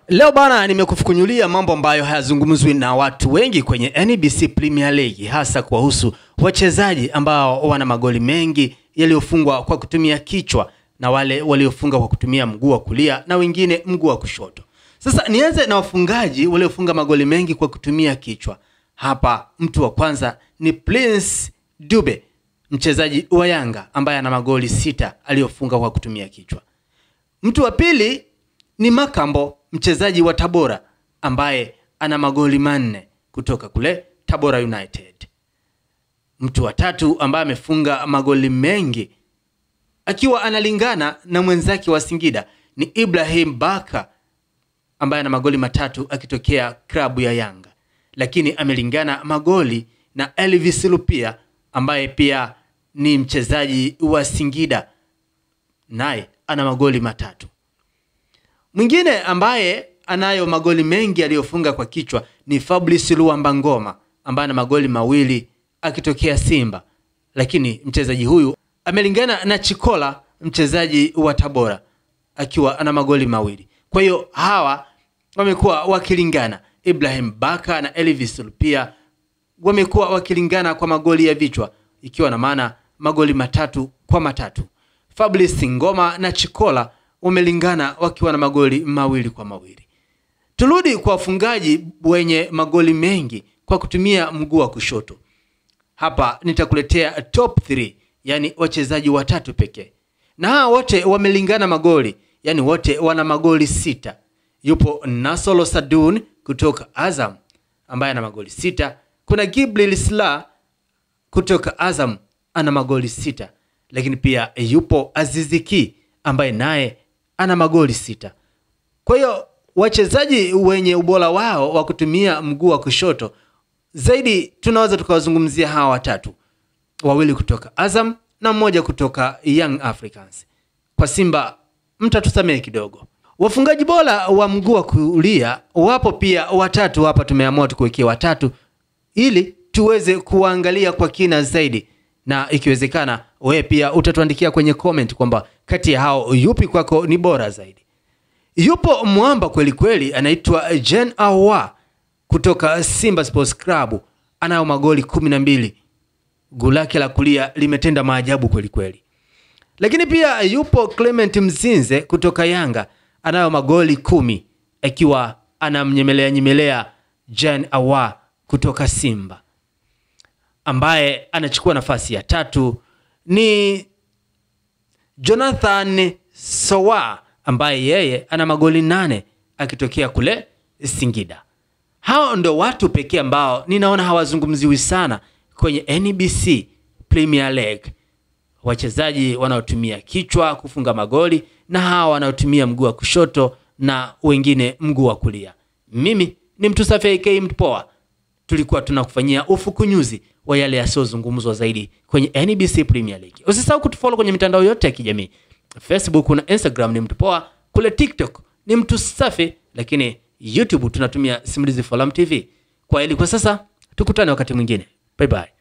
Leo bana nimekufukunyulia mambo ambayo hayazungumzwi na watu wengi kwenye NBC Premier League, hasa kuhusu wachezaji ambao wana magoli mengi yaliyofungwa kwa kutumia kichwa na wale waliofunga kwa kutumia mguu wa kulia na wengine mguu wa kushoto. Sasa nianze na wafungaji waliofunga magoli mengi kwa kutumia kichwa. Hapa mtu wa kwanza ni Prince Dube, mchezaji wa Yanga ambaye ana magoli 6 aliyofunga kwa kutumia kichwa. Mtu wa pili ni Makambo, mchezaji wa Tabora ambaye ana magoli 4 kutoka kule Tabora United. Mtu wa tatu ambaye amefunga magoli mengi akiwa analingana na mwenzake wa Singida ni Ibrahim Baka ambaye ana magoli 3 akitokea klabu ya Yanga, lakini amelingana magoli na Elvis Lupia ambaye pia ni mchezaji wa Singida, naye ana magoli 3. Mwingine ambaye anayo magoli mengi aliyofunga kwa kichwa ni Fabrice Luamba Ngoma ambaye ana magoli 2 akitokea Simba, lakini mchezaji huyu amelingana na Chikola, mchezaji wa Tabora, akiwa ana magoli 2. Kwa hiyo hawa wamekuwa wakilingana. Ibrahim Baka na Elvis Lupia wamekuwa wakilingana kwa magoli ya vichwa, ikiwa na maana magoli 3 kwa 3. Fabrice Ngoma na Chikola wamelingana wakiwa na magoli 2 kwa 2. Turudi kwa wafungaji wenye magoli mengi kwa kutumia mguu wa kushoto. Hapa nitakuletea top 3, yani wachezaji 3 pekee. Na hawa wote wamelingana magoli, yani wote wana magoli 6. Yupo Nasolo Sadun kutoka Azam ambaye ana magoli 6. Kuna Gibril Sla kutoka Azam ana magoli 6. Lakini pia yupo Aziziki ambaye naye ana magoli 6. Kwa hiyo wachezaji wenye ubora wao wa kutumia mguu wa kushoto zaidi tunaweza tukawazungumzia hawa 3. 2 kutoka Azam na 1 kutoka Young Africans. Kwa Simba mtatusamee kidogo. Wafungaji bora wa mguu wa kulia wapo pia 3 hapa, tumeamua tukuwekea 3 ili tuweze kuangalia kwa kina zaidi, na ikiwezekana wewe pia utatuandikia kwenye comment kwamba kati ya hao yupi kwako ni bora zaidi. Yupo mwamba kweli kweli anaitwa Jean Ahoua kutoka Simba Sports Club, anayo magoli 12. Goli lake la kulia limetenda maajabu kweli kweli. Lakini pia yupo Clement Mzinze kutoka Yanga, anayo magoli 10 akiwa anamnyemelea Jean Ahoua kutoka Simba. Ambaye anachukua nafasi ya 3 ni Jonathan Sowa ambaye yeye ana magoli 8 akitokea kule Singida. Hao ndo watu pekee ambao ninaona hawazungumziwi sana kwenye NBC Premier League. Wachezaji wanaotumia kichwa kufunga magoli na hawa wanaotumia mguu wa kushoto na wengine mguu wa kulia. Mimi ni Mtu Safi AK Mtu Poa. Tulikuwa tunakufanyia ufukunyuzi wa yale yasiyozungumzwa zaidi kwenye NBC Premier League. Usisahau kutufollow kwenye mitandao yote ya kijamii. Facebook na Instagram ni Mtu Poa, kule TikTok ni Mtu Safi, lakini YouTube tunatumia Simulizi Forum TV. Kwa hili kwa sasa, tukutane wakati mwingine. Bye bye.